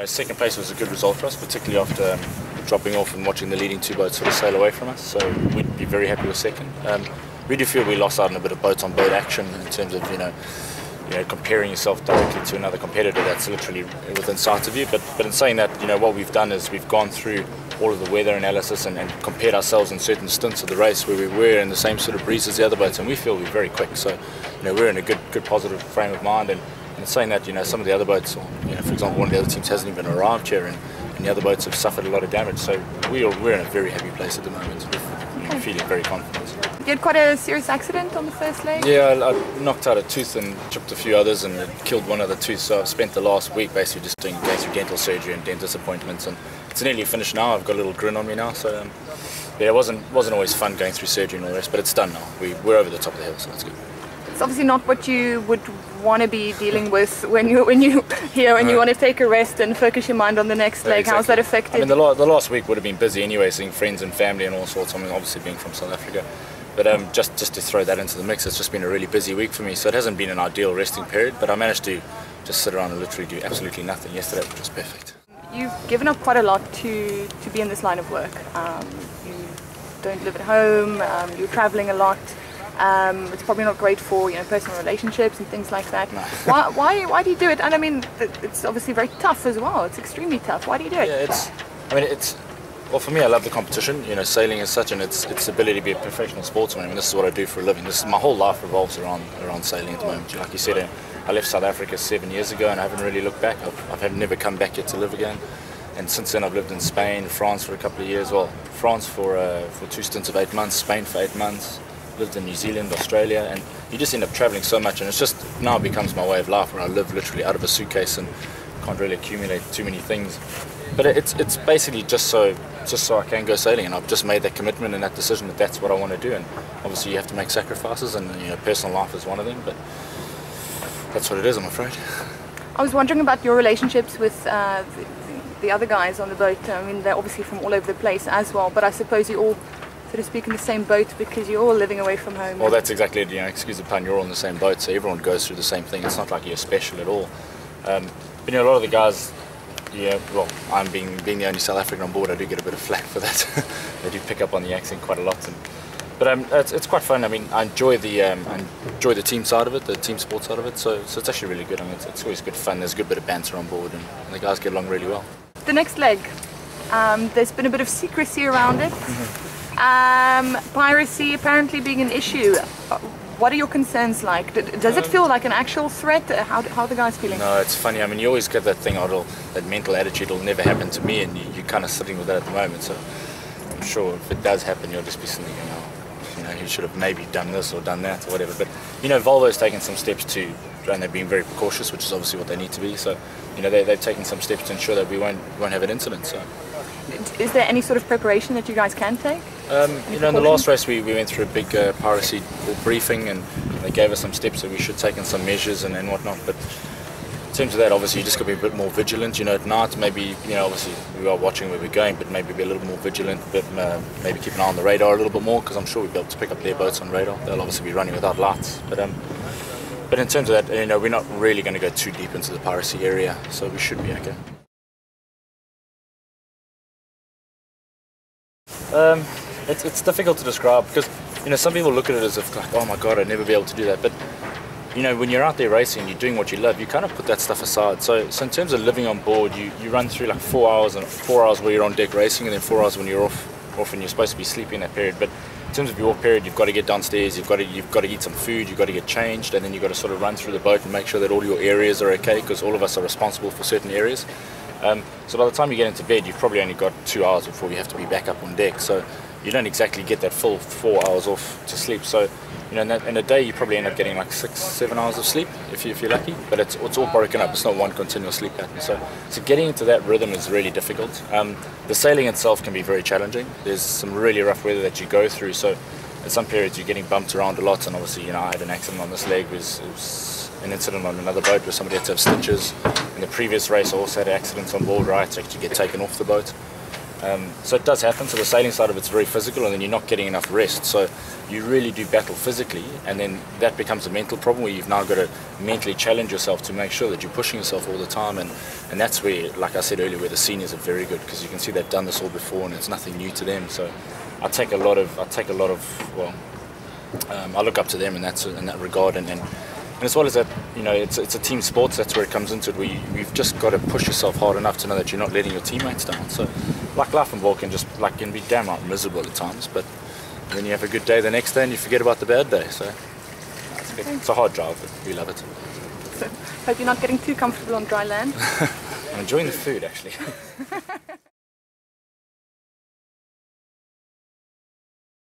second place was a good result for us, particularly after dropping off and watching the leading two boats sort of sail away from us. So we'd be very happy with second. We do feel we lost out on a bit of boat-on-boat action in terms of comparing yourself directly to another competitor that's literally within sight of you. But in saying that, what we've done is we've gone through all of the weather analysis and compared ourselves in certain stints of the race where we were in the same sort of breeze as the other boats, and we feel we're very quick. So we're in a good positive frame of mind. And saying that, some of the other boats, for example, one of the other teams hasn't even arrived here, and the other boats have suffered a lot of damage. So we're in a very happy place at the moment. We're feeling very confident. You had quite a serious accident on the first leg? Yeah, I knocked out a tooth and chipped a few others and killed one other tooth. So I've spent the last week basically just going through dental surgery and dentist appointments, and it's nearly finished now. I've got a little grin on me now. So yeah, it wasn't always fun going through surgery and all the rest, but it's done now. We're over the top of the hill, so that's good. It's obviously not what you would want to be dealing with when you here and you want to take a rest and focus your mind on the next leg. Exactly. How's that affected? I mean, the last week would have been busy anyway, seeing friends and family and all sorts. I mean, obviously being from South Africa, but just to throw that into the mix, it's just been a really busy week for me. So it hasn't been an ideal resting period, but I managed to just sit around and literally do absolutely nothing yesterday, which was perfect. You've given up quite a lot to be in this line of work. You don't live at home. You're traveling a lot. It's probably not great for personal relationships and things like that. No. Why do you do it? And I mean, it's obviously very tough as well. It's extremely tough. Why do you do it? Yeah, well, for me, I love the competition. Sailing as such, and its ability to be a professional sportsman. I mean, this is what I do for a living. My whole life revolves around sailing at the moment. Like you said, I left South Africa 7 years ago, and I haven't really looked back. I've never come back yet to live again. And since then, I've lived in Spain, France for a couple of years. Well, France for 2 stints of 8 months, Spain for 8 months. Lived in New Zealand, Australia, and you just end up traveling so much, and it's just now becomes my way of life where I live literally out of a suitcase and can't really accumulate too many things. But it's basically just so I can go sailing, and I've just made that commitment and that decision that that's what I want to do. And obviously you have to make sacrifices, and personal life is one of them, but that's what it is, I'm afraid. I was wondering about your relationships with the other guys on the boat. I mean, they're obviously from all over the place as well, but I suppose you all, so to speak, in the same boat because you're all living away from home. Well, that's exactly it. Excuse the pun, you're all in the same boat, so everyone goes through the same thing. It's not like you're special at all. But a lot of the guys, well, I'm being the only South African on board, I do get a bit of flack for that. They do pick up on the accent quite a lot. But it's quite fun. I mean, I enjoy the team side of it, the team sport side of it. So it's actually really good. I mean, it's always good fun. There's a good bit of banter on board, and the guys get along really well. The next leg, there's been a bit of secrecy around it. Piracy apparently being an issue. What are your concerns like? Does it feel like an actual threat? How are the guys feeling? No, it's funny. I mean, you always get that thing, that mental attitude, it'll never happen to me, and you're kind of sitting with that at the moment. So I'm sure if it does happen, you'll just be thinking, you should have maybe done this or done that or whatever. But Volvo's taken some steps and they're being very precautious, which is obviously what they need to be. So they've taken some steps to ensure that we won't have an incident. So. Is there any sort of preparation that you guys can take? In the last race we went through a big piracy briefing, and they gave us some steps that we should take and some measures and whatnot. But in terms of that, obviously you just got to be a bit more vigilant. At night, maybe obviously we are watching where we're going, but maybe be a little more vigilant. But maybe keep an eye on the radar a little bit more, because I'm sure we'll be able to pick up their boats on radar. They'll obviously be running without lights. But in terms of that, we're not really going to go too deep into the piracy area, so we should be okay. It's difficult to describe, because some people look at it as if like, oh my god, I'd never be able to do that. But when you're out there racing, you're doing what you love, you kind of put that stuff aside. So in terms of living on board, you run through like 4 hours, and 4 hours where you're on deck racing, and then 4 hours when you're off and you're supposed to be sleeping in that period. But in terms of your off period, you've got to get downstairs, you've got to eat some food, you've got to get changed, and then you've got to sort of run through the boat and make sure that all your areas are okay, because all of us are responsible for certain areres. So by the time you get into bed, you've probably only got 2 hours before you have to be back up on deck. So you don't exactly get that full 4 hours off to sleep. So in a day you probably end up getting like 6-7 hours of sleep if you're lucky. But it's all broken up. It's not one continuous sleep pattern. So getting into that rhythm is really difficult. The sailing itself can be very challenging. There's some really rough weather that you go through. So at some periods you're getting bumped around a lot. And obviously, I had an accident on this leg. It was an incident on another boat where somebody had to have stitches. In the previous race I also had accidents on board where I had to actually get taken off the boat. So it does happen. So the sailing side of it's very physical, and then you're not getting enough rest. So you really do battle physically, and then that becomes a mental problem where you've now got to mentally challenge yourself to make sure that you're pushing yourself all the time. And that's where, like I said earlier, where the seniors are very good, because you can see they've done this all before and it's nothing new to them. So I take a lot of I look up to them in that regard, and as well as that, you know, it's a team sport. So that's where it comes into it, where you've just got to push yourself hard enough to know that you're not letting your teammates down. So like life on board can be damn right miserable at times, but then you have a good day the next day and you forget about the bad day. So it's good. It's a hard job, but we love it. So hope you're not getting too comfortable on dry land. I'm enjoying the food actually.